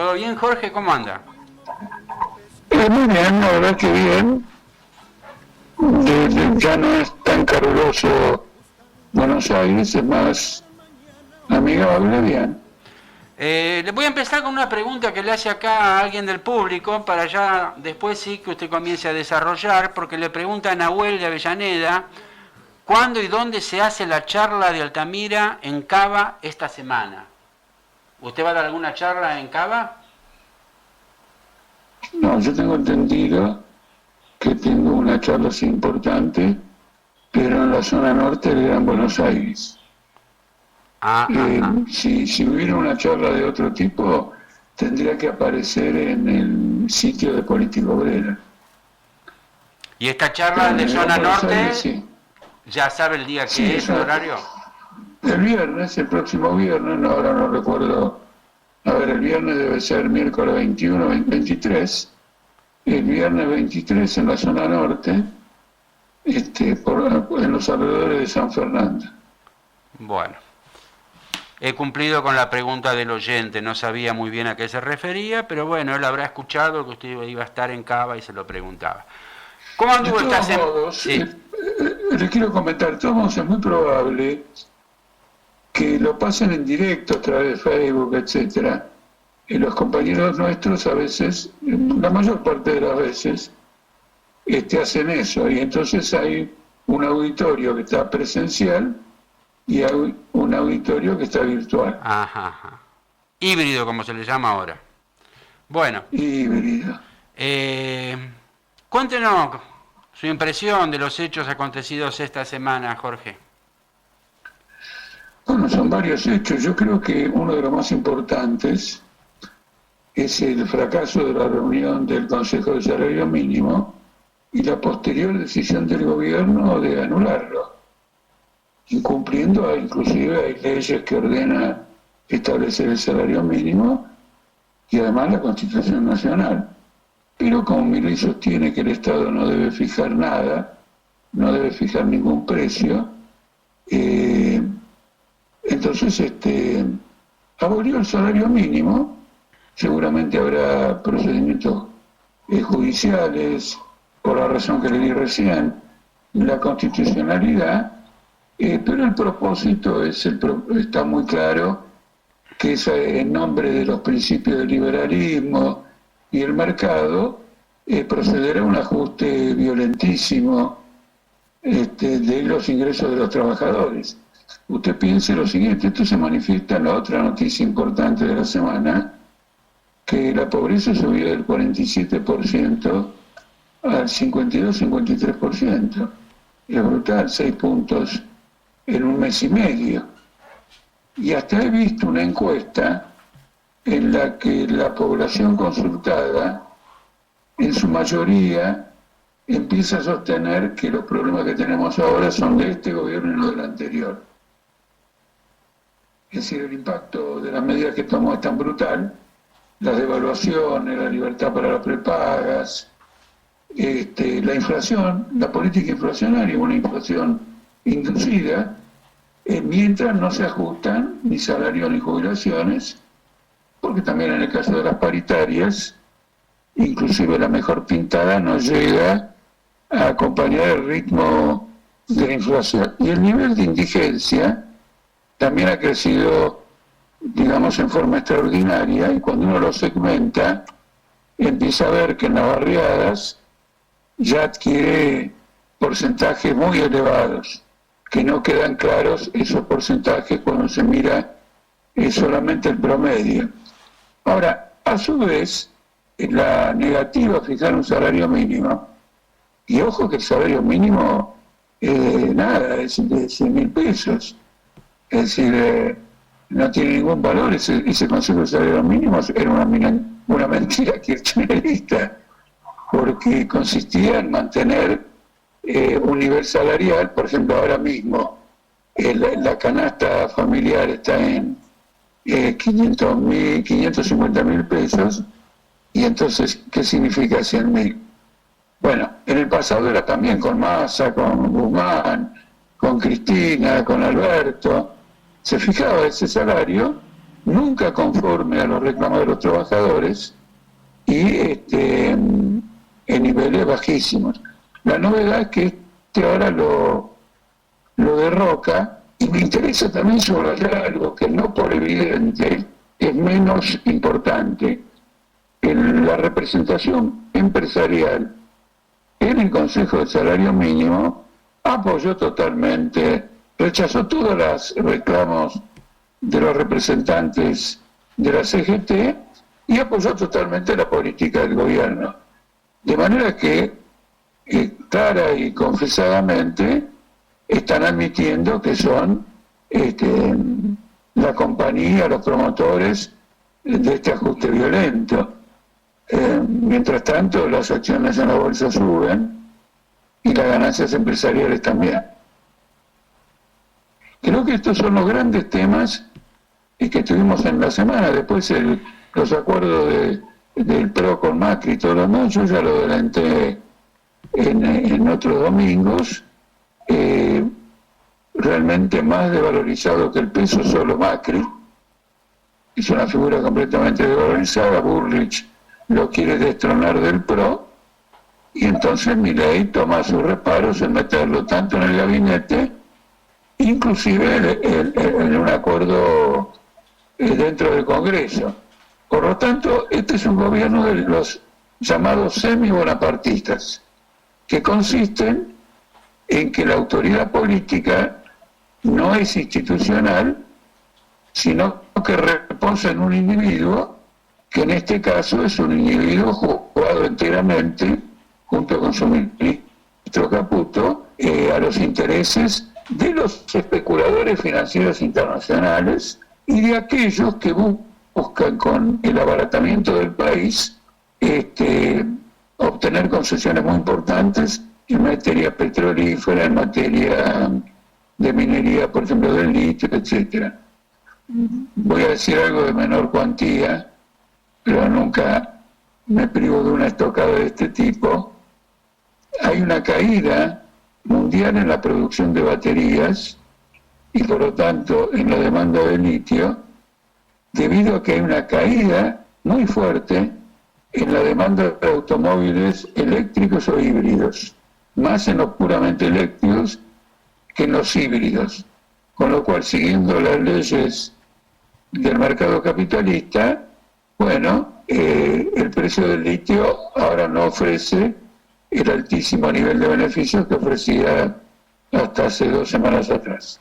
¿Todo bien, Jorge? ¿Cómo anda? Muy bien, la verdad que bien. Ya no es tan caluroso Buenos Aires, es más amigable, bien. Le voy a empezar con una pregunta que le hace acá a alguien del público, para ya después sí que usted comience a desarrollar, porque le pregunta a Nahuel de Avellaneda, ¿cuándo y dónde se hace la charla de Altamira en Cava esta semana? ¿Usted va a dar alguna charla en Cava? No, yo tengo entendido que tengo una charla así importante, pero en la zona norte del Gran Buenos Aires. Si hubiera una charla de otro tipo, tendría que aparecer en el sitio de Política Obrera. ¿Y esta charla de zona norte, Aires, sí. ya sabe el día que es, el horario? El viernes, el próximo viernes, no, ahora no recuerdo. A ver, el viernes debe ser miércoles 21, 23. El viernes 23 en la zona norte, en los alrededores de San Fernando. Bueno. He cumplido con la pregunta del oyente, no sabía muy bien a qué se refería, pero bueno, él habrá escuchado que usted iba a estar en Cava y se lo preguntaba. ¿Cómo anduvo esta semana? Sí. Le quiero comentar, de todos modos es muy probable que lo pasen en directo a través de Facebook, etcétera. Y los compañeros nuestros a veces, la mayor parte de las veces, hacen eso, y entonces hay un auditorio que está presencial y hay un auditorio que está virtual. Ajá. Híbrido, como se le llama ahora. Bueno. Híbrido. Cuéntenos su impresión de los hechos acontecidos esta semana, Jorge. Bueno, son varios hechos. Yo creo que uno de los más importantes es el fracaso de la reunión del Consejo de Salario Mínimo y la posterior decisión del gobierno de anularlo, incumpliendo, inclusive hay leyes que ordenan establecer el salario mínimo y además la Constitución Nacional. Pero como Milei sostiene que el Estado no debe fijar nada, no debe fijar ningún precio, entonces abolió el salario mínimo. Seguramente habrá procedimientos judiciales, por la razón que le di recién, la constitucionalidad, pero el propósito está muy claro, que es en nombre de los principios del liberalismo y el mercado, proceder a un ajuste violentísimo de los ingresos de los trabajadores. Usted piense lo siguiente, esto se manifiesta en la otra noticia importante de la semana, que la pobreza subió del 47% al 52-53%. Es brutal, 6 puntos en un mes y medio. Y hasta he visto una encuesta en la que la población consultada, en su mayoría, empieza a sostener que los problemas que tenemos ahora son de este gobierno y no del anterior. Es decir, el impacto de las medidas que tomó es tan brutal, las devaluaciones, la libertad para las prepagas, la inflación, la política inflacionaria, una inflación inducida, mientras no se ajustan ni salarios ni jubilaciones, porque también en el caso de las paritarias, inclusive la mejor pintada no llega a acompañar el ritmo de la inflación. Y el nivel de indigencia también ha crecido, digamos, en forma extraordinaria, y cuando uno lo segmenta, empieza a ver que en las barriadas ya adquiere porcentajes muy elevados, que no quedan claros esos porcentajes cuando se mira solamente el promedio. Ahora, a su vez, la negativa a fijar un salario mínimo, y ojo que el salario mínimo es de 100.000 pesos, es decir, no tiene ningún valor. Ese concepto de salario mínimo era una mentira kirchnerista, porque consistía en mantener un nivel salarial. Por ejemplo, ahora mismo la canasta familiar está en 550.000 pesos, y entonces, ¿qué significa 100.000? Bueno, en el pasado era también con Massa, con Guzmán, con Cristina, con Alberto. Se fijaba ese salario nunca conforme a los reclamos de los trabajadores y en niveles bajísimos. La novedad es que ahora lo derroca, y me interesa también subrayar algo que no por evidente es menos importante. La representación empresarial en el Consejo de Salario Mínimo apoyó totalmente, rechazó todos los reclamos de los representantes de la CGT y apoyó totalmente la política del gobierno. De manera que, clara y confesadamente, están admitiendo que son la compañía, los promotores de este ajuste violento. Mientras tanto, las acciones en la bolsa suben y las ganancias empresariales también. Creo que estos son los grandes temas que tuvimos en la semana. Después los acuerdos del PRO con Macri y todo lo demás, yo ya lo adelanté en otros domingos. Realmente más desvalorizado que el peso solo Macri. Es una figura completamente desvalorizada. Bullrich lo quiere destronar del PRO, y entonces Milei toma sus reparos en meterlo tanto en el gabinete, inclusive en un acuerdo dentro del Congreso. Por lo tanto, este es un gobierno de los llamados semi-bonapartistas, que consisten en que la autoridad política no es institucional, sino que reposa en un individuo, que en este caso es un individuo jugado enteramente, junto con su ministro Caputo, a los intereses de los especuladores financieros internacionales y de aquellos que buscan con el abaratamiento del país obtener concesiones muy importantes en materia petrolífera, en materia de minería, por ejemplo, del litio, etcétera. Voy a decir algo de menor cuantía, pero nunca me privo de una estocada de este tipo. Hay una caída mundial en la producción de baterías y por lo tanto en la demanda de litio, debido a que hay una caída muy fuerte en la demanda de automóviles eléctricos o híbridos, más en los puramente eléctricos que en los híbridos, con lo cual, siguiendo las leyes del mercado capitalista, el precio del litio ahora no ofrece el altísimo nivel de beneficios que ofrecía hasta hace 2 semanas atrás.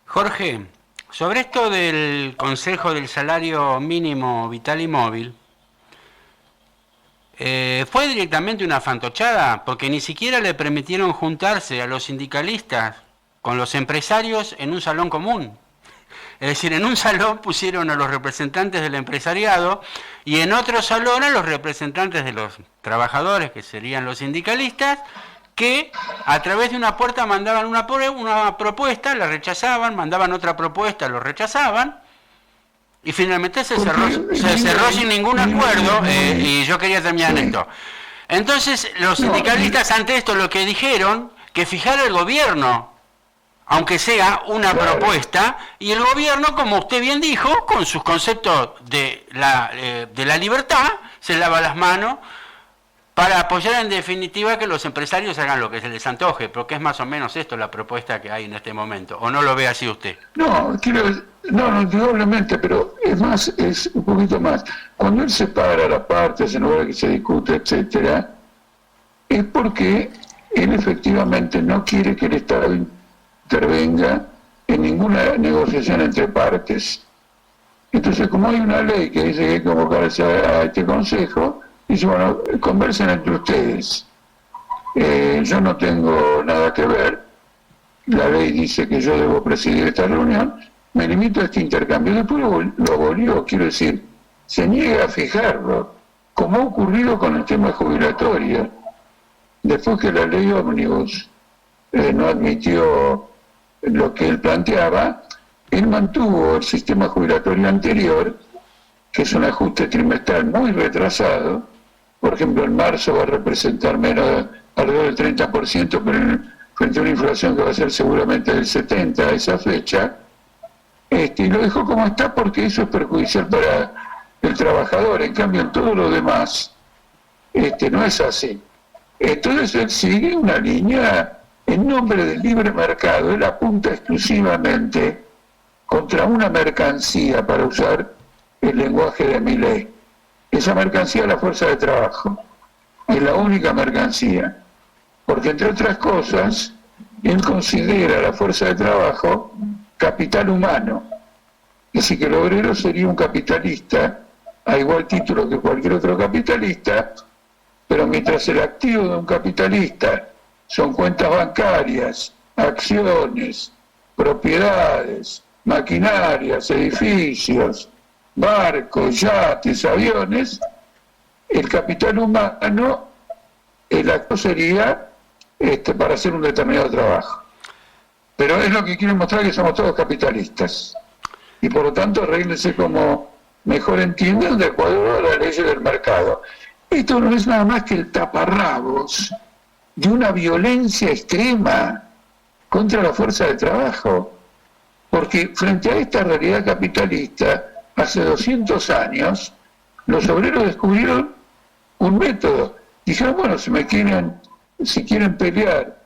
Jorge, sobre esto del Consejo del Salario Mínimo Vital y Móvil, fue directamente una fantochada, porque ni siquiera le permitieron juntarse a los sindicalistas con los empresarios en un salón común. Es decir, en un salón pusieron a los representantes del empresariado y en otro salón a los representantes de los trabajadores, que serían los sindicalistas, que a través de una puerta mandaban una propuesta, la rechazaban, mandaban otra propuesta, lo rechazaban, y finalmente se cerró sin ningún acuerdo, y yo quería terminar en esto. Entonces, los sindicalistas ante esto lo que dijeron, que fijara el gobierno, aunque sea una propuesta, y el gobierno, como usted bien dijo, con sus conceptos de la libertad, se lava las manos para apoyar en definitiva que los empresarios hagan lo que se les antoje, porque es más o menos esto la propuesta que hay en este momento, ¿o no lo ve así usted? No, indudablemente, pero es un poquito más. Cuando él separa las partes en lugar de que se discute, etcétera, es porque él efectivamente no quiere que el Estado intervenga en ninguna negociación entre partes. Entonces, como hay una ley que dice que hay que convocarse a este consejo, dice, conversen entre ustedes. Yo no tengo nada que ver, la ley dice que yo debo presidir esta reunión, me limito a este intercambio. Después lo abolió, quiero decir, se niega a fijarlo, como ha ocurrido con el tema jubilatorio. Después que la ley ómnibus no admitió lo que él planteaba, él mantuvo el sistema jubilatorio anterior, que es un ajuste trimestral muy retrasado. Por ejemplo, en marzo va a representar alrededor del 30%, pero frente a una inflación que va a ser seguramente del 70% a esa fecha, y lo dejó como está porque eso es perjudicial para el trabajador. En cambio, en todo lo demás, no es así. Entonces él sigue una línea en nombre del libre mercado. Él apunta exclusivamente contra una mercancía, para usar el lenguaje de Milei. Esa mercancía es la fuerza de trabajo. Es la única mercancía. Porque, entre otras cosas, él considera la fuerza de trabajo capital humano. Es decir, que el obrero sería un capitalista a igual título que cualquier otro capitalista, pero mientras el activo de un capitalista son cuentas bancarias, acciones, propiedades, maquinarias, edificios, barcos, yates, aviones, el capital humano, el acto sería para hacer un determinado trabajo. Pero es lo que quieren mostrar, que somos todos capitalistas. Y por lo tanto, arréglense como mejor entiendan de acuerdo a las leyes del mercado. Esto no es nada más que el taparrabos de una violencia extrema contra la fuerza de trabajo. Porque frente a esta realidad capitalista, hace 200 años, los obreros descubrieron un método. Dijeron, bueno, si quieren pelear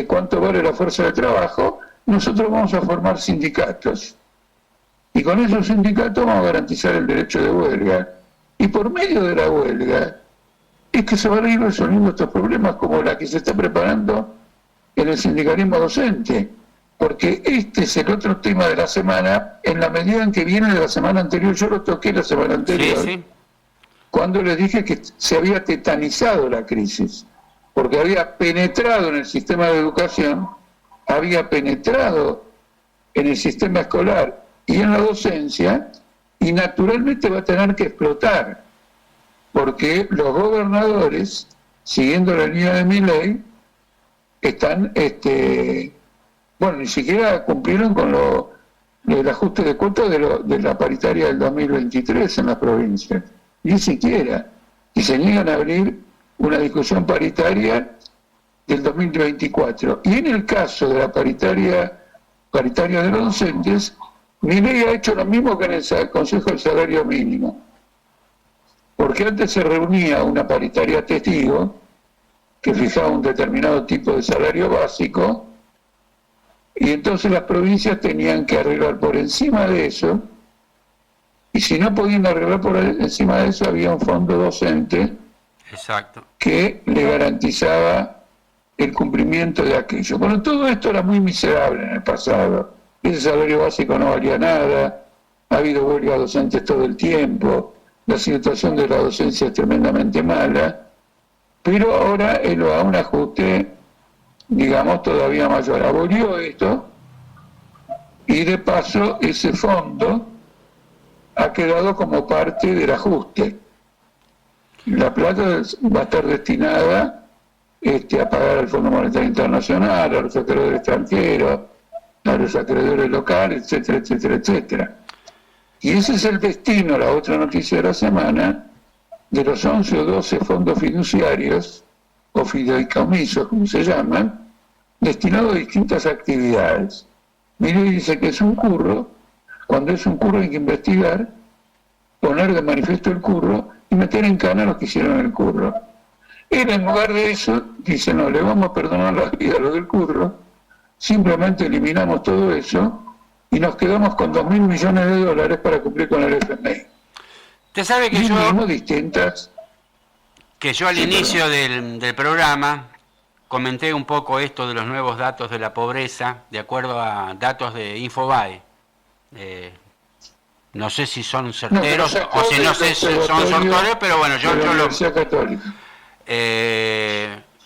cuánto vale la fuerza de trabajo, nosotros vamos a formar sindicatos. Y con esos sindicatos vamos a garantizar el derecho de huelga. Y por medio de la huelga es que se van a ir resolviendo estos problemas, como la que se está preparando en el sindicalismo docente. Porque este es el otro tema de la semana, en la medida en que viene de la semana anterior. Yo lo toqué la semana anterior, sí. Cuando les dije que se había tetanizado la crisis, porque había penetrado en el sistema de educación, había penetrado en el sistema escolar y en la docencia, y naturalmente va a tener que explotar, porque los gobernadores, siguiendo la línea de Milei, están, ni siquiera cumplieron con el ajuste de cuotas de la paritaria del 2023 en las provincias, ni siquiera, y se niegan a abrir una discusión paritaria del 2024. Y en el caso de la paritaria de los docentes, Milei ha hecho lo mismo que en el Consejo del Salario Mínimo, porque antes se reunía una paritaria testigo que fijaba un determinado tipo de salario básico, y entonces las provincias tenían que arreglar por encima de eso, y si no podían arreglar por encima de eso, había un fondo docente. Exacto. Que le garantizaba el cumplimiento de aquello. Bueno, todo esto era muy miserable en el pasado. Ese salario básico no valía nada, ha habido huelgas docentes todo el tiempo, la situación de la docencia es tremendamente mala, pero ahora él va a un ajuste, digamos, todavía mayor. Abolió esto y de paso ese fondo ha quedado como parte del ajuste. La plata va a estar destinada a pagar al Fondo Monetario Internacional, a los acreedores extranjeros, a los acreedores locales, etcétera, etcétera, etcétera. Y ese es el destino, la otra noticia de la semana, de los 11 o 12 fondos fiduciarios, o fideicomisos, como se llaman, destinados a distintas actividades. Milei dice que es un curro. Cuando es un curro hay que investigar, poner de manifiesto el curro y meter en cana a los que hicieron el curro. Él, en lugar de eso, dice, no, le vamos a perdonar la vida a los del curro, simplemente eliminamos todo eso y nos quedamos con $2.000 millones para cumplir con el FMI. Usted sabe que yo al inicio del programa comenté un poco esto de los nuevos datos de la pobreza, de acuerdo a datos de Infobae. No sé si son certeros o si no sé si son sortores, pero bueno, yo lo...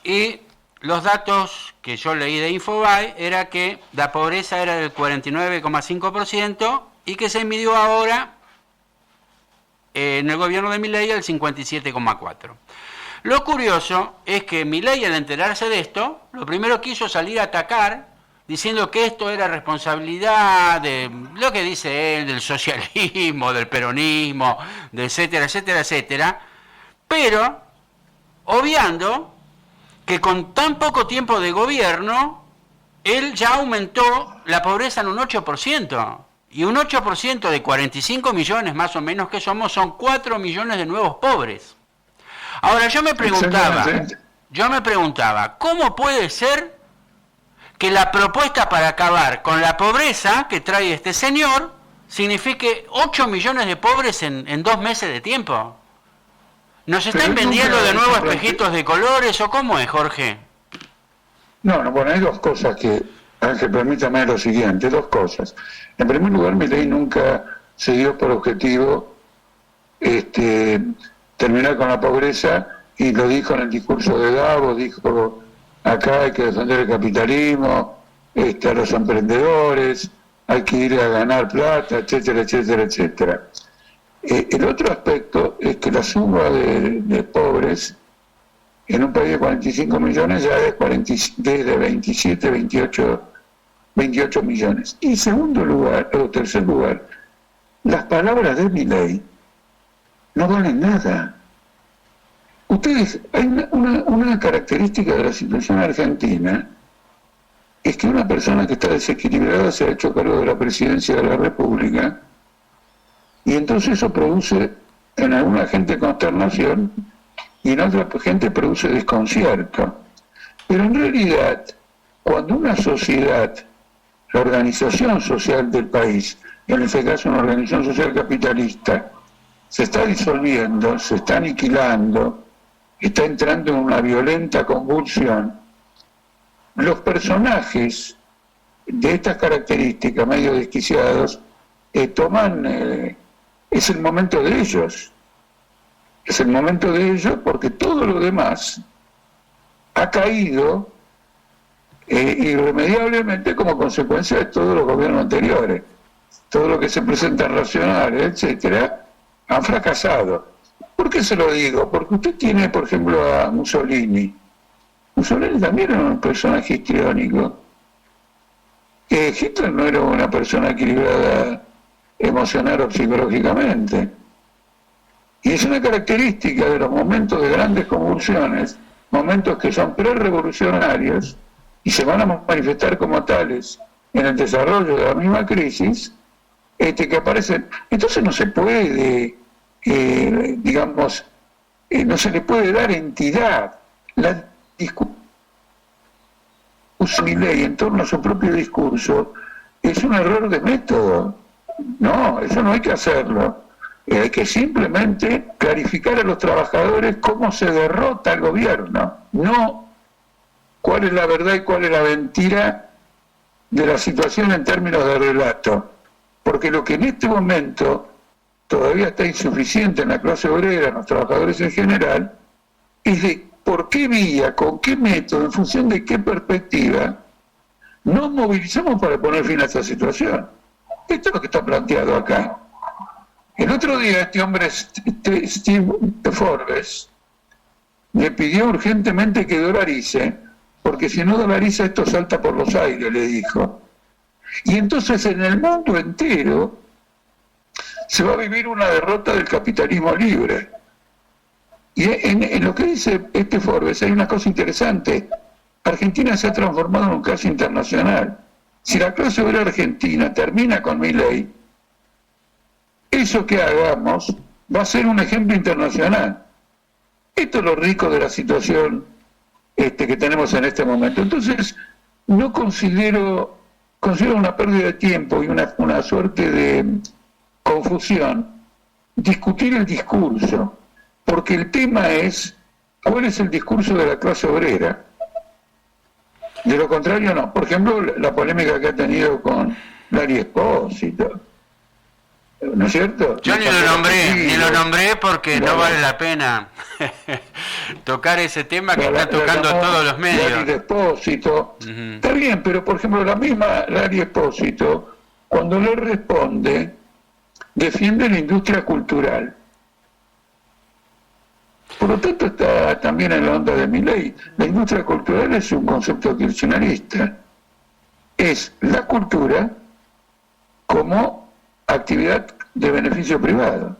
y los datos que yo leí de Infobae era que la pobreza era del 49,5% y que se midió ahora en el gobierno de Milei al 57,4%. Lo curioso es que Milei, al enterarse de esto, lo primero quiso salir a atacar, diciendo que esto era responsabilidad de lo que dice él, del socialismo, del peronismo, de etcétera, etcétera, etcétera, pero obviando que con tan poco tiempo de gobierno, él ya aumentó la pobreza en un 8%. Y un 8% de 45 millones más o menos que somos, son 4 millones de nuevos pobres. Ahora yo me preguntaba, ¿cómo puede ser que la propuesta para acabar con la pobreza que trae este señor signifique 8 millones de pobres en 2 meses de tiempo? ¿Nos están vendiendo de nuevo espejitos de colores o cómo es, Jorge? No, bueno, hay dos cosas que, Ángel, permítame lo siguiente, dos cosas. En primer lugar, Milei nunca se dio por objetivo terminar con la pobreza, y lo dijo en el discurso de Davos, dijo acá hay que defender el capitalismo, a los emprendedores, hay que ir a ganar plata, etcétera, etcétera, etcétera. El otro aspecto es que la suma de pobres en un país de 45 millones ya es de 27, 28 millones. Y en segundo lugar, o tercer lugar, las palabras de Milei no valen nada. Ustedes, hay una característica de la situación argentina, es que una persona que está desequilibrada se ha hecho cargo de la presidencia de la República, y entonces eso produce en alguna gente consternación y en otra gente produce desconcierto. Pero en realidad, cuando una sociedad, la organización social del país, en este caso una organización social capitalista, se está disolviendo, se está aniquilando, está entrando en una violenta convulsión, los personajes de estas características medio desquiciados es el momento de ellos. Es el momento de ellos porque todo lo demás ha caído irremediablemente como consecuencia de todos los gobiernos anteriores. Todo lo que se presenta en racionales, etcétera, han fracasado. ¿Por qué se lo digo? Porque usted tiene, por ejemplo, a Mussolini. Mussolini también era un personaje histriónico. Hitler no era una persona equilibrada emocional o psicológicamente. Y es una característica de los momentos de grandes convulsiones, momentos que son pre-revolucionarios y se van a manifestar como tales en el desarrollo de la misma crisis, que aparecen. Entonces no se puede, no se le puede dar entidad. La discusión de Milei en torno a su propio discurso es un error de método. No, eso no hay que hacerlo. Hay que simplemente clarificar a los trabajadores cómo se derrota el gobierno, no cuál es la verdad y cuál es la mentira de la situación en términos de relato. Porque lo que en este momento todavía está insuficiente en la clase obrera, en los trabajadores en general, es de por qué vía, con qué método, en función de qué perspectiva, nos movilizamos para poner fin a esta situación. Esto es lo que está planteado acá. El otro día este hombre, Steve Forbes, le pidió urgentemente que dolarice, porque si no dolariza esto salta por los aires, le dijo. Y entonces en el mundo entero se va a vivir una derrota del capitalismo libre. Y en lo que dice este Forbes hay una cosa interesante. Argentina se ha transformado en un caso internacional. Si la clase obrera argentina termina con Milei, eso que hagamos va a ser un ejemplo internacional. Esto es lo rico de la situación que tenemos en este momento. Entonces, no considero una pérdida de tiempo y una suerte de confusión discutir el discurso, porque el tema es cuál es el discurso de la clase obrera. De lo contrario, no. Por ejemplo, la polémica que ha tenido con Lari Espósito, ¿no es cierto? Yo ni lo nombré porque no vale la pena tocar ese tema que está tocando todos los medios. Lari Espósito, está bien, pero por ejemplo la misma Lari Espósito, cuando le responde, defiende la industria cultural. Por lo tanto está también en la onda de Milei. La industria cultural es un concepto kirchnerista. Es la cultura como actividad de beneficio privado.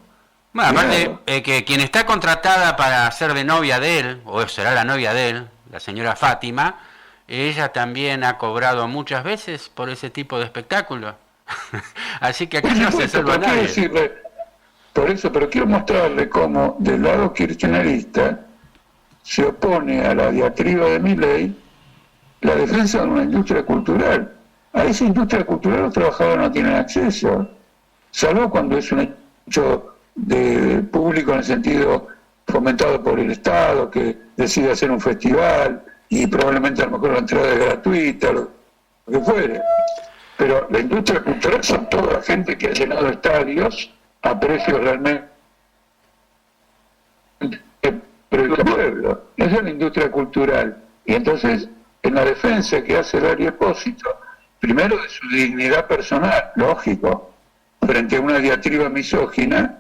Bueno, aparte, que quien está contratada para ser de novia de él, o será la novia de él, la señora Fátima, ella también ha cobrado muchas veces por ese tipo de espectáculo. Así que acá no se salva nadie. Por eso, pero quiero mostrarle cómo del lado kirchnerista se opone a la diatriba de Milei la defensa de una industria cultural. A esa industria cultural los trabajadores no tienen acceso, salvo cuando es un hecho de público en el sentido fomentado por el Estado, que decide hacer un festival y probablemente a lo mejor la entrada es gratuita, lo que fuere. Pero la industria cultural son toda la gente que ha llenado estadios a precios realmente pero el pueblo. Esa es la industria cultural. Y entonces, en la defensa que hace Darío Espósito, primero de su dignidad personal, lógico, frente a una diatriba misógina,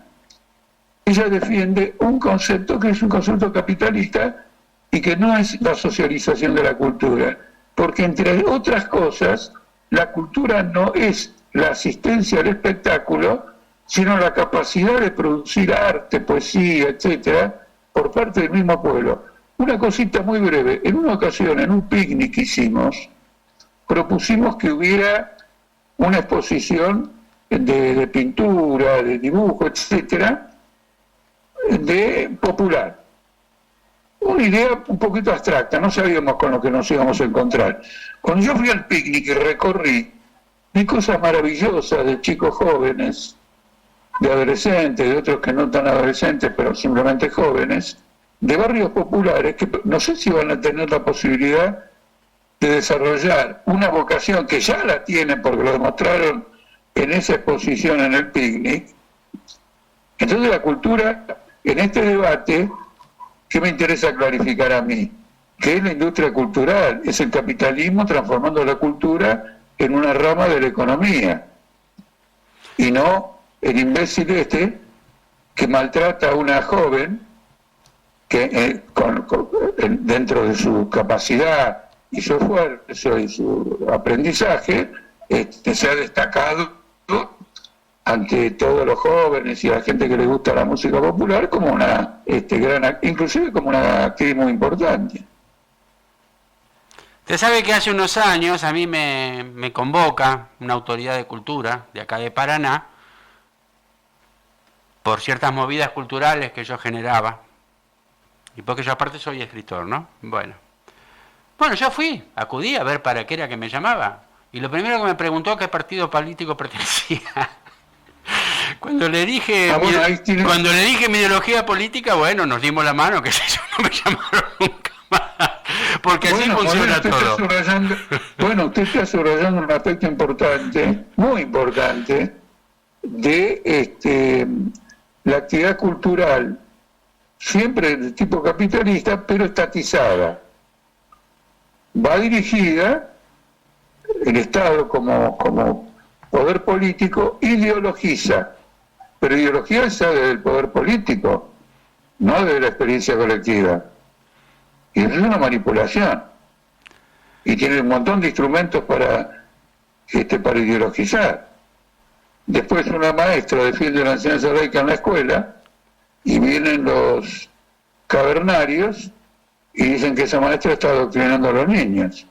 ella defiende un concepto que es un concepto capitalista y que no es la socialización de la cultura, porque entre otras cosas, la cultura no es la asistencia al espectáculo, sino la capacidad de producir arte, poesía, etcétera, por parte del mismo pueblo. Una cosita muy breve. En una ocasión, en un picnic que hicimos, propusimos que hubiera una exposición de pintura, de dibujo, etcétera, de popular. Una idea un poquito abstracta, no sabíamos con lo que nos íbamos a encontrar. Cuando yo fui al picnic y recorrí, vi cosas maravillosas de chicos jóvenes, de adolescentes, de otros que no tan adolescentes, pero simplemente jóvenes, de barrios populares que no sé si van a tener la posibilidad de desarrollar una vocación que ya la tienen porque lo demostraron en esa exposición en el picnic. Entonces la cultura, en este debate, ¿qué me interesa clarificar a mí? Que es la industria cultural, es el capitalismo transformando la cultura en una rama de la economía, y no el imbécil que maltrata a una joven que dentro de su capacidad y su esfuerzo y su aprendizaje se ha destacado ante todos los jóvenes y a la gente que le gusta la música popular como una inclusive como una actriz muy importante. Usted sabe que hace unos años a mí me convoca una autoridad de cultura de acá de Paraná por ciertas movidas culturales que yo generaba, y porque yo aparte soy escritor, ¿no? Bueno, yo acudí a ver para qué era que me llamaba, y lo primero que me preguntó a qué partido político pertenecía. Cuando le dije mi ideología política, bueno, nos dimos la mano, que sé yo, no me llamaron nunca más, porque así funciona todo. Usted está subrayando un aspecto importante, muy importante, de la actividad cultural, siempre de tipo capitalista, pero estatizada. Va dirigida, el Estado como poder político ideologiza, pero ideologiza desde el poder político, no desde la experiencia colectiva. Y eso es una manipulación. Y tiene un montón de instrumentos para ideologizar. Después una maestra defiende la enseñanza laica en la escuela y vienen los cavernarios y dicen que esa maestra está adoctrinando a los niños.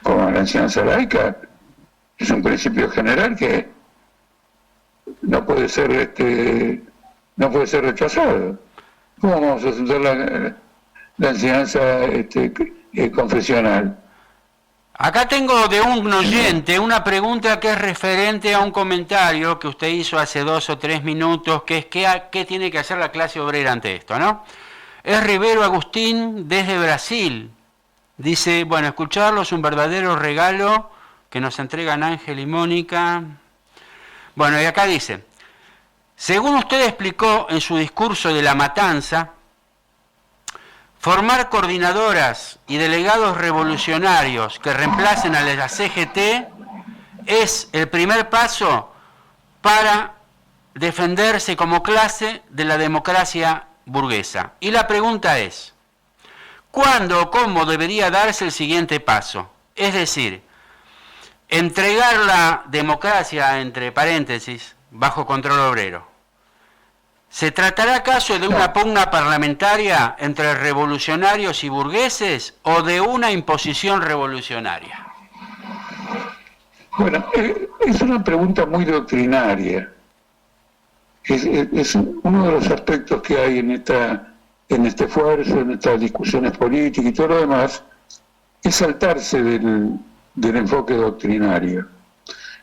Como la enseñanza laica es un principio general que no puede ser rechazado. ¿Cómo vamos a aceptar la enseñanza confesional? Acá tengo de un oyente una pregunta que es referente a un comentario que usted hizo hace 2 o 3 minutos, que es qué tiene que hacer la clase obrera ante esto, ¿no? Es Rivero Agustín desde Brasil. Dice, bueno, escucharlo es un verdadero regalo que nos entregan Ángel y Mónica. Bueno, y acá dice, según usted explicó en su discurso de la matanza, formar coordinadoras y delegados revolucionarios que reemplacen a la CGT es el primer paso para defenderse como clase de la democracia burguesa. Y la pregunta es, ¿cuándo o cómo debería darse el siguiente paso? Es decir, entregar la democracia, entre paréntesis, bajo control obrero. ¿Se tratará acaso de una pugna parlamentaria entre revolucionarios y burgueses o de una imposición revolucionaria? Bueno, es una pregunta muy doctrinaria. Es uno de los aspectos que hay en este esfuerzo, en estas discusiones políticas y todo lo demás, es saltarse del enfoque doctrinario.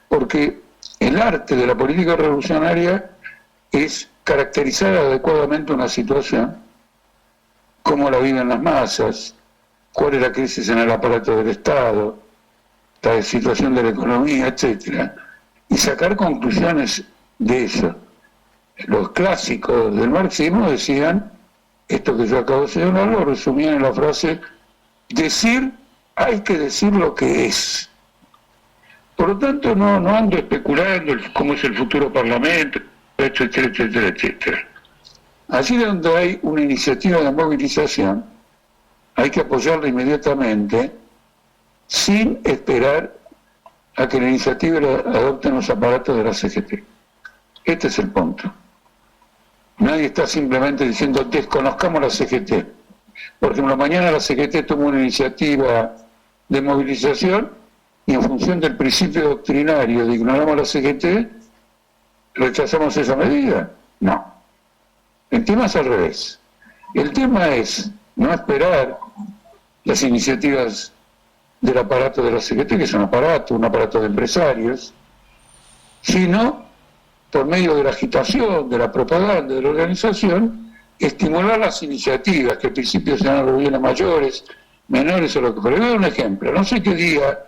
Porque el arte de la política revolucionaria es caracterizar adecuadamente una situación, cómo la viven las masas, cuál es la crisis en el aparato del Estado, la situación de la economía, etcétera, y sacar conclusiones de eso. Los clásicos del marxismo decían, esto que yo acabo de señalar, lo resumían en la frase, hay que decir lo que es. Por lo tanto, no ando especulando cómo es el futuro parlamento, etcétera, etcétera, etcétera. Allí donde hay una iniciativa de movilización, hay que apoyarla inmediatamente, sin esperar a que la iniciativa la adopten los aparatos de la CGT. Este es el punto. Nadie está simplemente diciendo desconozcamos la CGT. Por ejemplo, mañana la CGT toma una iniciativa de movilización y en función del principio doctrinario de ignoramos la CGT, ¿rechazamos esa medida? No. El tema es al revés. El tema es no esperar las iniciativas del aparato de la CGT, que es un aparato de empresarios, sino por medio de la agitación, de la propaganda, de la organización, estimular las iniciativas, que al principio sean reuniones mayores, menores o lo que fuera. Voy a dar un ejemplo. No sé qué día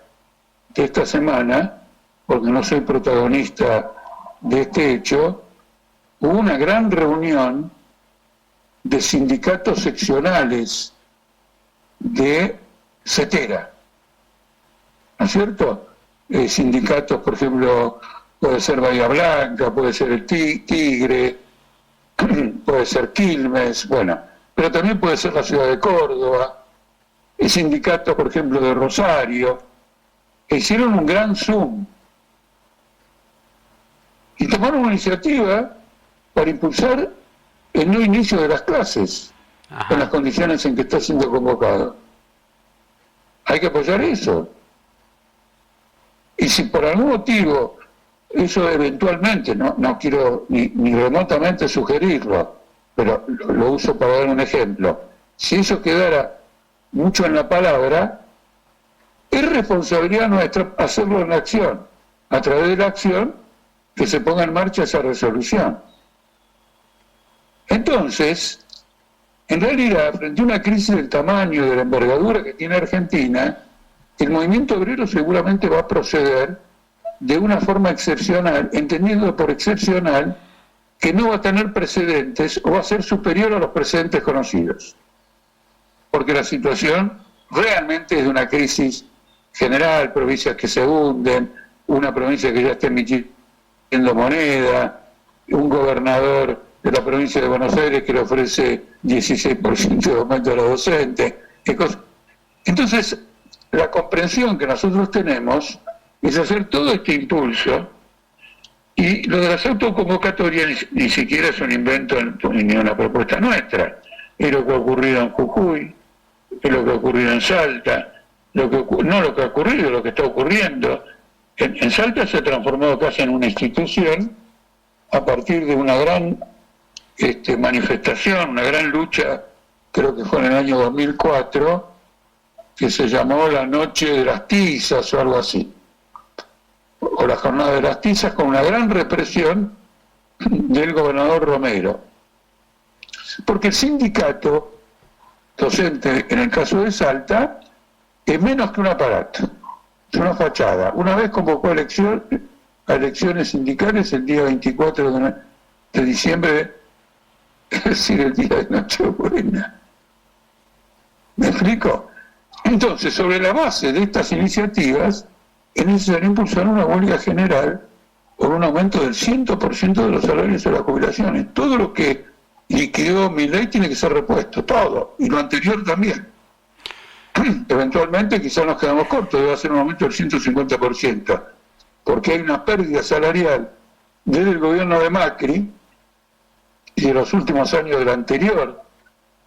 de esta semana, porque no soy protagonista de este hecho, hubo una gran reunión de sindicatos seccionales de CETERA, ¿no es cierto? Sindicatos, por ejemplo, puede ser Bahía Blanca, puede ser el Tigre, puede ser Quilmes, bueno, pero también puede ser la ciudad de Córdoba, el sindicato, por ejemplo, de Rosario, que hicieron un gran Zoom y tomaron una iniciativa para impulsar el no inicio de las clases. Ajá. En las condiciones en que está siendo convocado. Hay que apoyar eso. Y si por algún motivo eso eventualmente, no quiero ni remotamente sugerirlo, pero lo uso para dar un ejemplo, si eso quedara mucho en la palabra, es responsabilidad nuestra hacerlo en la acción, a través de la acción que se ponga en marcha esa resolución. Entonces, en realidad, frente a una crisis del tamaño, de la envergadura que tiene Argentina, el movimiento obrero seguramente va a proceder de una forma excepcional, entendiendo por excepcional que no va a tener precedentes o va a ser superior a los precedentes conocidos. Porque la situación realmente es de una crisis general, provincias que se hunden, una provincia que ya está emitiendo moneda, un gobernador de la provincia de Buenos Aires que le ofrece 16% de aumento a los docentes. Entonces, la comprensión que nosotros tenemos es hacer todo este impulso, y lo de las autoconvocatorias ni siquiera es un invento ni una propuesta nuestra. Es lo que ha ocurrido en Jujuy, es lo que ha ocurrido en Salta, lo que ha ocurrido, lo que está ocurriendo. En Salta se ha transformado casi en una institución a partir de una gran manifestación, una gran lucha, creo que fue en el año 2004, que se llamó la Noche de las Tizas o algo así, o la Jornada de las Tizas, con una gran represión del gobernador Romero. Porque el sindicato docente, en el caso de Salta, es menos que un aparato, es una fachada. Una vez convocó a elecciones sindicales el día 24 de diciembre, es decir, el día de Nochebuena. ¿Me explico? Entonces, sobre la base de estas iniciativas, es necesario impulsar una huelga general por un aumento del 100% de los salarios de las jubilaciones. Todo lo que liquidó Milei tiene que ser repuesto, todo, y lo anterior también. Eventualmente quizás nos quedamos cortos, debe ser un aumento del 150%, porque hay una pérdida salarial desde el gobierno de Macri y de los últimos años del anterior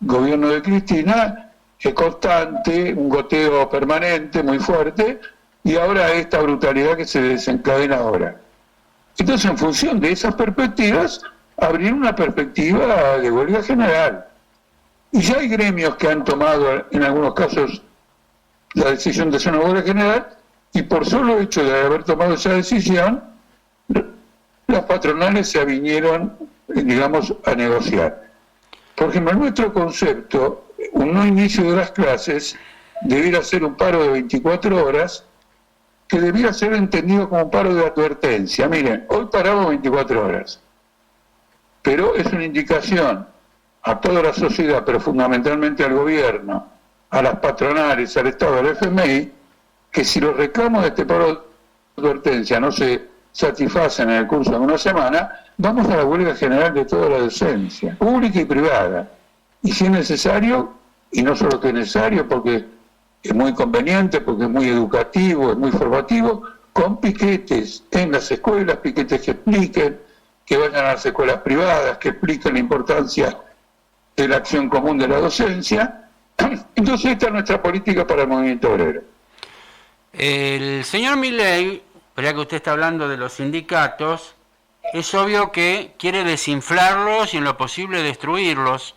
gobierno de Cristina, es constante, un goteo permanente muy fuerte, y ahora esta brutalidad que se desencadena ahora. Entonces, en función de esas perspectivas, abrir una perspectiva de huelga general. Y ya hay gremios que han tomado, en algunos casos, la decisión de hacer una huelga general, y por solo hecho de haber tomado esa decisión, las patronales se avinieron, digamos, a negociar. Por ejemplo, en nuestro concepto, un no inicio de las clases debiera ser un paro de 24 horas, que debiera ser entendido como un paro de advertencia. Miren, hoy paramos 24 horas, pero es una indicación a toda la sociedad, pero fundamentalmente al gobierno, a las patronales, al Estado, al FMI, que si los reclamos de este paro de advertencia no se satisfacen en el curso de una semana, vamos a la huelga general de toda la docencia, pública y privada. Y si es necesario, y no solo que es necesario, porque es muy conveniente, porque es muy educativo, es muy formativo, con piquetes en las escuelas, piquetes que expliquen, que vayan a las escuelas privadas, que expliquen la importancia de la acción común de la docencia. Entonces esta es nuestra política para el movimiento obrero. El señor Milei, ya que usted está hablando de los sindicatos, es obvio que quiere desinflarlos y en lo posible destruirlos.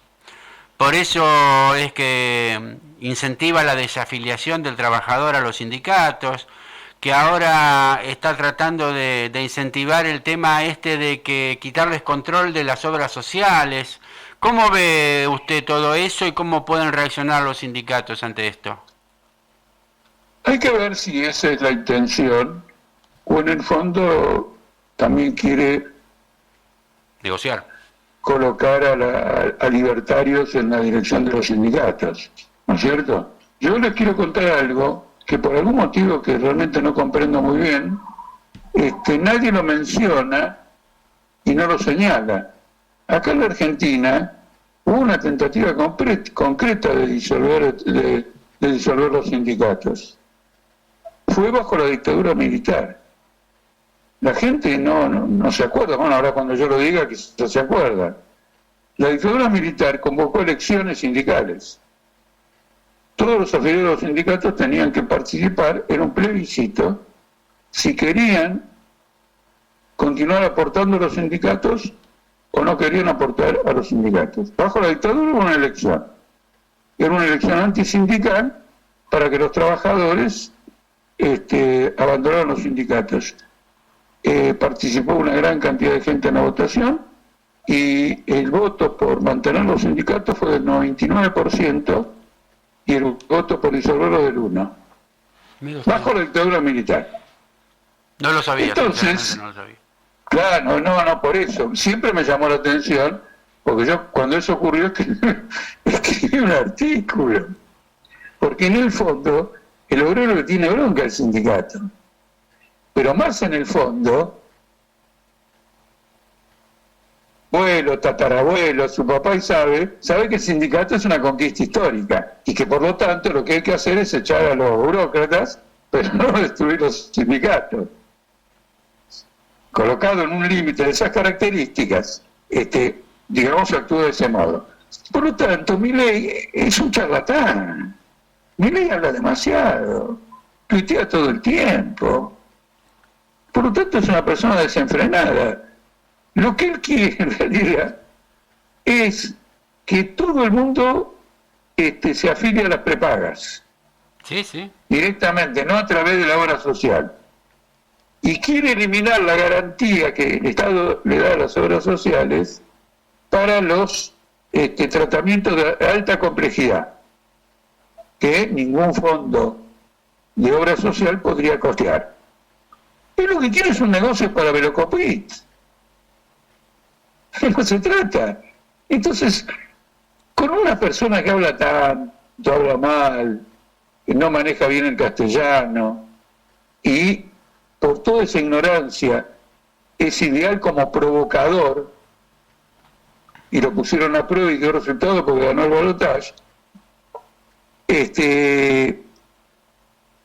Por eso es que incentiva la desafiliación del trabajador a los sindicatos, que ahora está tratando de incentivar el tema de que quitarles control de las obras sociales. ¿Cómo ve usted todo eso y cómo pueden reaccionar los sindicatos ante esto? Hay que ver si esa es la intención o en el fondo también quiere negociar, colocar a libertarios en la dirección de los sindicatos, ¿no es cierto? Yo les quiero contar algo que por algún motivo que realmente no comprendo muy bien, nadie lo menciona y no lo señala. Acá en la Argentina hubo una tentativa concreta de disolver los sindicatos. Fue bajo la dictadura militar. La gente no se acuerda, bueno, ahora cuando yo lo diga quizás se acuerda. La dictadura militar convocó elecciones sindicales. Todos los afiliados de los sindicatos tenían que participar en un plebiscito si querían continuar aportando a los sindicatos o no querían aportar a los sindicatos. Bajo la dictadura hubo una elección. Era una elección antisindical para que los trabajadores abandonaran los sindicatos. Participó una gran cantidad de gente en la votación y el voto por mantener los sindicatos fue del 99% y el voto por disolverlo del 1%. Bajo la dictadura militar. No lo sabía. Entonces, no lo sabía. Claro, no, por eso. Siempre me llamó la atención, porque yo cuando eso ocurrió escribí un artículo. Porque en el fondo, el obrero le tiene bronca al sindicato. Pero más en el fondo, abuelo, tatarabuelo, su papá sabe que el sindicato es una conquista histórica y que por lo tanto lo que hay que hacer es echar a los burócratas, pero no destruir los sindicatos. Colocado en un límite de esas características, digamos, actúa de ese modo. Por lo tanto, Milei es un charlatán. Milei habla demasiado, tuitea todo el tiempo. Por lo tanto, es una persona desenfrenada. Lo que él quiere, en realidad, es que todo el mundo se afilie a las prepagas. Sí. Directamente, no a través de la obra social. Y quiere eliminar la garantía que el Estado le da a las obras sociales para los tratamientos de alta complejidad, que ningún fondo de obra social podría costear. Y lo que quiere es un negocio para Velocopit. No se trata. Entonces, con una persona que habla tanto, habla mal, que no maneja bien el castellano, y por toda esa ignorancia es ideal como provocador, y lo pusieron a prueba y dio resultado porque ganó el balotaje,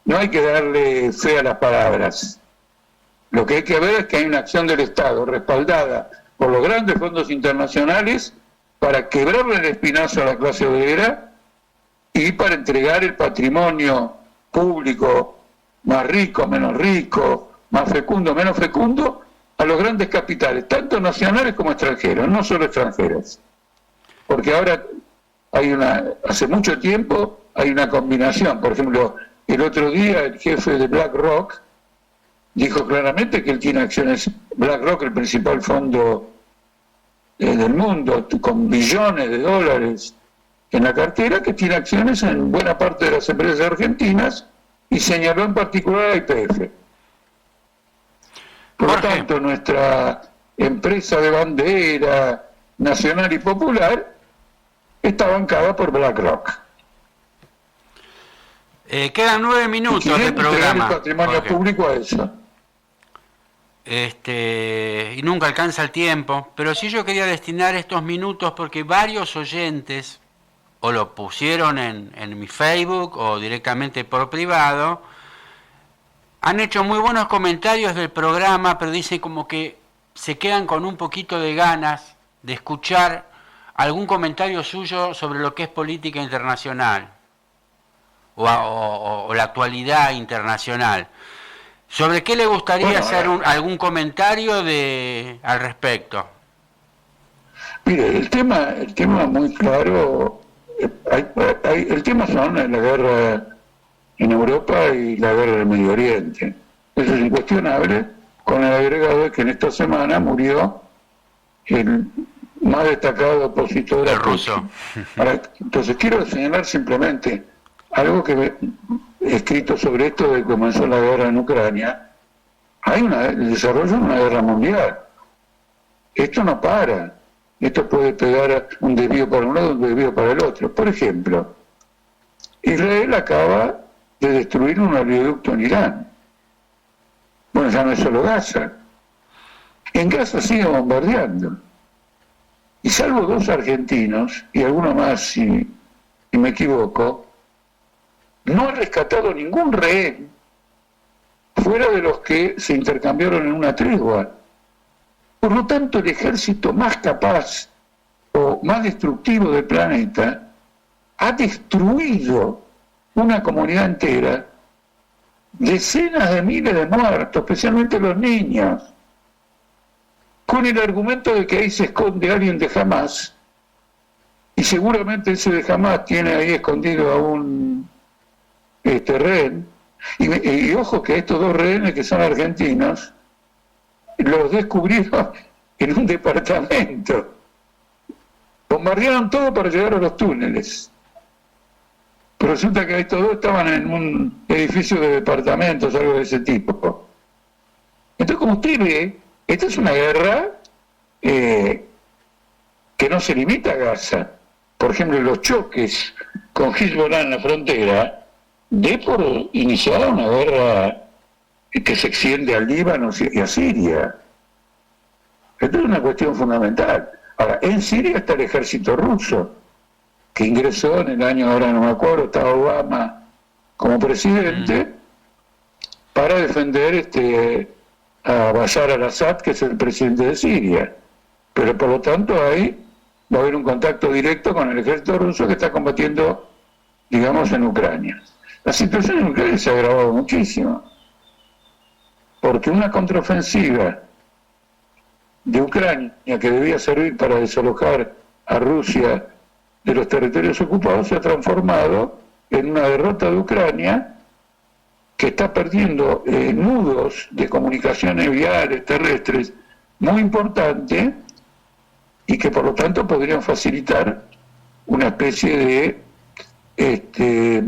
no hay que darle fe a las palabras. Lo que hay que ver es que hay una acción del Estado respaldada por los grandes fondos internacionales para quebrarle el espinazo a la clase obrera y para entregar el patrimonio público más rico, menos rico, más fecundo, menos fecundo, a los grandes capitales, tanto nacionales como extranjeros, no solo extranjeros. Porque ahora hace mucho tiempo hay una combinación. Por ejemplo, el otro día el jefe de BlackRock dijo claramente que él tiene acciones, BlackRock, el principal fondo del mundo, con billones de dólares en la cartera, que tiene acciones en buena parte de las empresas argentinas, y señaló en particular a YPF. Por lo tanto, nuestra empresa de bandera nacional y popular está bancada por BlackRock. Quedan 9 minutos del programa. El patrimonio público a eso. Y nunca alcanza el tiempo, pero sí yo quería destinar estos minutos porque varios oyentes o lo pusieron en mi Facebook o directamente por privado, han hecho muy buenos comentarios del programa, pero dicen como que se quedan con un poquito de ganas de escuchar algún comentario suyo sobre lo que es política internacional o la actualidad internacional. ¿Sobre qué le gustaría hacer algún comentario al respecto? Mire, el tema muy claro, el tema son la guerra en Europa y la guerra del Medio Oriente. Eso es incuestionable, con el agregado de que en esta semana murió el más destacado opositor el ruso. Entonces quiero señalar simplemente algo que he escrito sobre esto de que comenzó la guerra en Ucrania. Hay el desarrollo de una guerra mundial. Esto no para. Esto puede pegar un desvío para un lado, un desvío para el otro. Por ejemplo, Israel acaba de destruir un oleoducto en Irán. Bueno, ya no es solo Gaza. En Gaza sigue bombardeando. Y salvo 2 argentinos, y alguno más si me equivoco, no ha rescatado ningún rehén fuera de los que se intercambiaron en una tregua. Por lo tanto, el ejército más capaz o más destructivo del planeta ha destruido una comunidad entera, decenas de miles de muertos, especialmente los niños, con el argumento de que ahí se esconde alguien de Hamás, y seguramente ese de Hamás tiene ahí escondido a un rehén, y ojo que estos 2 rehenes que son argentinos, los descubrieron en un departamento. Bombardearon todo para llegar a los túneles. Pero resulta que estos 2 estaban en un edificio de departamentos, algo de ese tipo. Entonces, como usted ve, esta es una guerra que no se limita a Gaza. Por ejemplo, los choques con Hezbollah en la frontera de por iniciada una guerra que se extiende al Líbano y a Siria. Esto es una cuestión fundamental. Ahora, en Siria está el ejército ruso, que ingresó en el año, ahora no me acuerdo, estaba Obama como presidente, para defender a Bashar al-Assad, que es el presidente de Siria. Pero por lo tanto ahí va a haber un contacto directo con el ejército ruso que está combatiendo, digamos, en Ucrania. La situación en Ucrania se ha agravado muchísimo, porque una contraofensiva de Ucrania, que debía servir para desalojar a Rusia de los territorios ocupados, se ha transformado en una derrota de Ucrania que está perdiendo nudos de comunicaciones viales, terrestres, muy importantes, y que por lo tanto podrían facilitar una especie de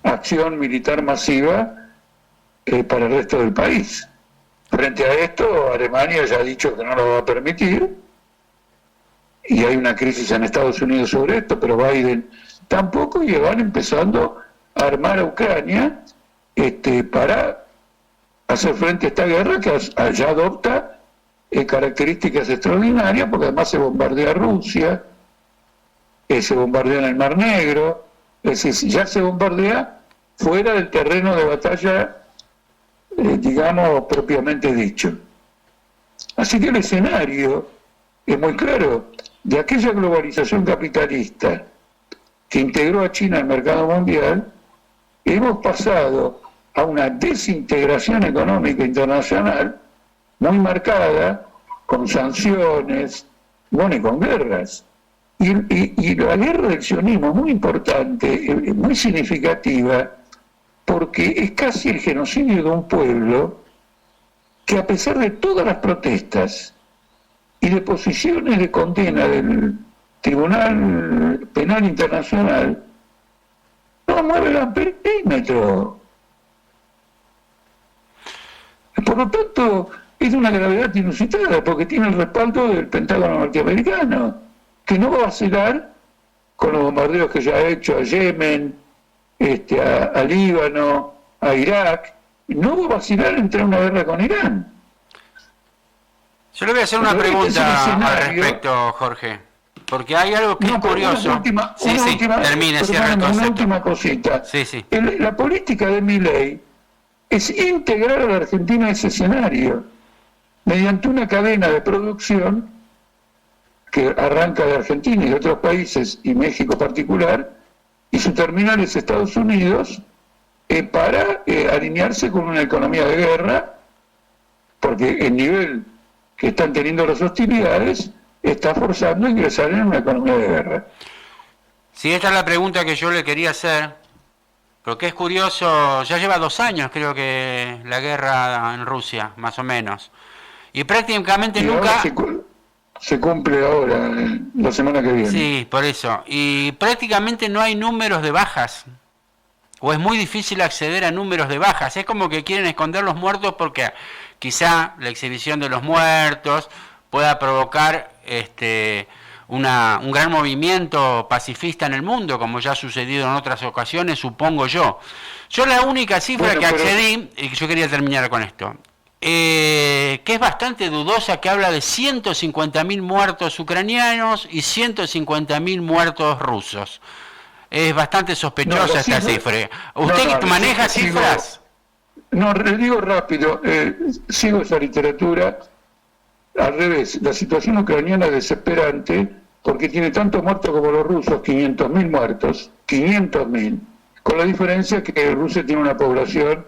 acción militar masiva para el resto del país. Frente a esto, Alemania ya ha dicho que no lo va a permitir, y hay una crisis en Estados Unidos sobre esto, pero Biden tampoco, y van empezando a armar a Ucrania para hacer frente a esta guerra que ya adopta características extraordinarias, porque además se bombardea Rusia, se bombardea en el Mar Negro, es decir, ya se bombardea fuera del terreno de batalla, digamos, propiamente dicho. Así que el escenario es muy claro. De aquella globalización capitalista que integró a China al mercado mundial, hemos pasado a una desintegración económica internacional muy marcada, con sanciones, bueno, y con guerras. Y la guerra del sionismo es muy importante, muy significativa, porque es casi el genocidio de un pueblo que, a pesar de todas las protestas y de posiciones de condena del Tribunal Penal Internacional, no mueve el perímetro. Por lo tanto, es de una gravedad inusitada, porque tiene el respaldo del Pentágono norteamericano, que no va a vacilar con los bombardeos que ya ha hecho a Yemen, a Líbano, a Irak. No va a vacilar entrar en una guerra con Irán. Yo le voy a hacer una pregunta al respecto, Jorge, porque hay algo que es curioso. Termine, cierra el concepto. Una última cosita. Sí. La política de Milei es integrar a la Argentina a ese escenario, mediante una cadena de producción que arranca de Argentina y de otros países, y México en particular, y su terminal es Estados Unidos, para alinearse con una economía de guerra, porque el nivel que están teniendo las hostilidades está forzando a ingresar en una economía de guerra. Sí, esta es la pregunta que yo le quería hacer, porque es curioso, ya lleva 2 años creo que la guerra en Rusia, más o menos, y prácticamente nunca... Se cumple ahora, la semana que viene. Sí, por eso, y prácticamente no hay números de bajas, o es muy difícil acceder a números de bajas, es como que quieren esconder los muertos porque quizá la exhibición de los muertos pueda provocar un gran movimiento pacifista en el mundo, como ya ha sucedido en otras ocasiones, supongo yo. Yo la única cifra que accedí, y yo quería terminar con esto, que es bastante dudosa, que habla de 150.000 muertos ucranianos y 150.000 muertos rusos. Es bastante sospechosa esta cifra. ¿Usted maneja cifras? Le digo rápido, sigo esa literatura. Al revés, la situación ucraniana es desesperante porque tiene tantos muertos como los rusos, 500.000 muertos, 500.000, con la diferencia que Rusia tiene una población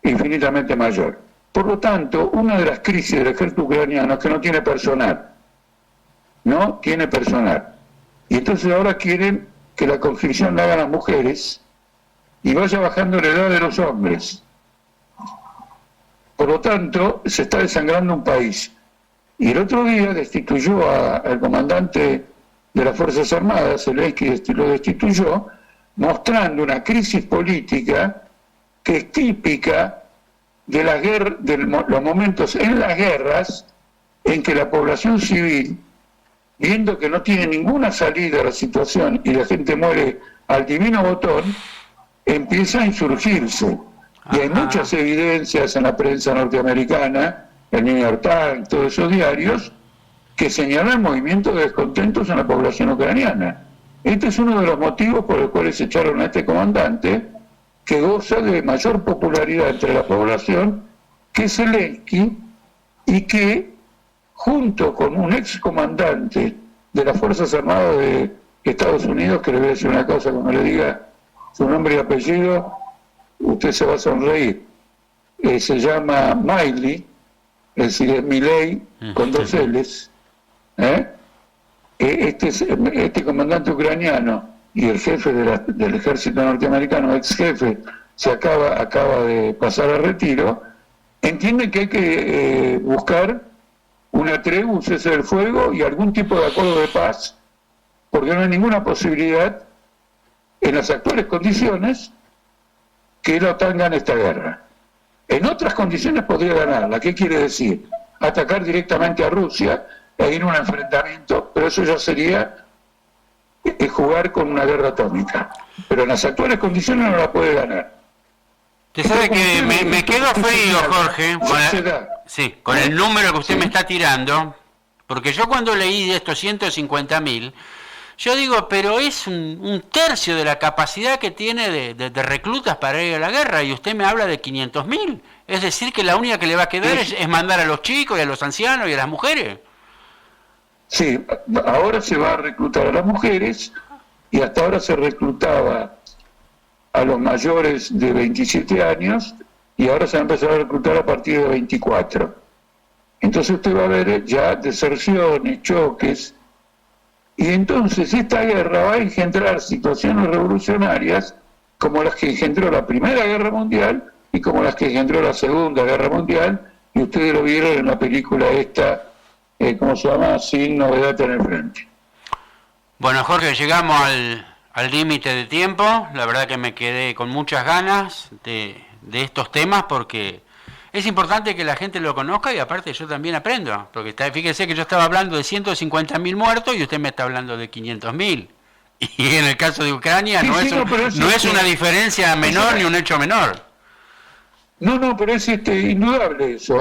infinitamente mayor. Por lo tanto, una de las crisis del ejército ucraniano es que no tiene personal. No tiene personal. Y entonces ahora quieren que la conscripción la hagan las mujeres y vaya bajando la edad de los hombres. Por lo tanto, se está desangrando un país. Y el otro día destituyó al comandante de las Fuerzas Armadas, Zelensky lo destituyó, mostrando una crisis política que es típica de los momentos en las guerras en que la población civil, viendo que no tiene ninguna salida a la situación y la gente muere al divino botón, empieza a insurgirse. Y hay muchas evidencias en la prensa norteamericana, el New York Times, todos esos diarios, que señalan movimientos de descontentos en la población ucraniana. Este es uno de los motivos por los cuales echaron a este comandante, que goza de mayor popularidad entre la población, que es Zelensky, y que, junto con un ex comandante de las Fuerzas Armadas de Estados Unidos, que le voy a decir una cosa, cuando le diga su nombre y apellido, usted se va a sonreír, se llama Miley, es decir, es Milei con 2 L's, este comandante ucraniano y el jefe del ejército norteamericano, ex jefe, acaba de pasar a retiro, entienden que hay que buscar una tregua, un cese del fuego y algún tipo de acuerdo de paz, porque no hay ninguna posibilidad en las actuales condiciones que la OTAN gane esta guerra. En otras condiciones podría ganarla. ¿Qué quiere decir? Atacar directamente a Rusia e ir a un enfrentamiento, pero eso ya sería jugar con una guerra atómica. Pero en las actuales condiciones no la puede ganar. Usted sabe que me quedo frío, Jorge, con el número que usted me está tirando, porque yo cuando leí de estos 150.000, yo digo, pero es un tercio de la capacidad que tiene de reclutas para ir a la guerra, y usted me habla de 500.000. Es decir, que la única que le va a quedar es mandar a los chicos y a los ancianos y a las mujeres. Sí, ahora se va a reclutar a las mujeres, y hasta ahora se reclutaba a los mayores de 27 años y ahora se va a empezar a reclutar a partir de 24. Entonces usted va a ver ya deserciones, choques, y entonces esta guerra va a engendrar situaciones revolucionarias como las que engendró la Primera Guerra Mundial y como las que engendró la Segunda Guerra Mundial, y ustedes lo vieron en la película esta, ¿cómo se llama? Sin novedad en el frente. Bueno, Jorge, llegamos al límite de tiempo. La verdad que me quedé con muchas ganas de estos temas porque es importante que la gente lo conozca y aparte yo también aprendo. Porque fíjese que yo estaba hablando de 150.000 muertos y usted me está hablando de 500.000. Y en el caso de Ucrania sí, no, sí, no es una diferencia menor ni un hecho menor. No, pero es indudable eso,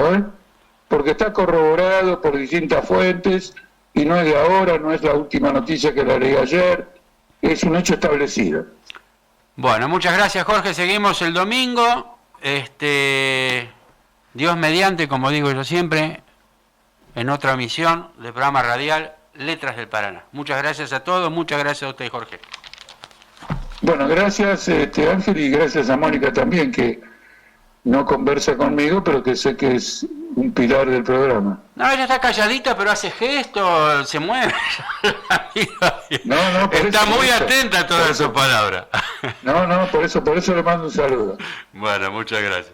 porque está corroborado por distintas fuentes y no es de ahora, no es la última noticia que la leí ayer, es un hecho establecido. Bueno, muchas gracias, Jorge, seguimos el domingo, Dios mediante, como digo yo siempre, en otra emisión del programa radial Letras del Paraná. Muchas gracias a todos, muchas gracias a usted, Jorge. Bueno, gracias Ángel, y gracias a Mónica también, que no conversa conmigo, pero que sé que es un pilar del programa. No, ella está calladita, pero hace gestos, se mueve. Está muy atenta a todas sus palabras. No, por eso le mando un saludo. Bueno, muchas gracias.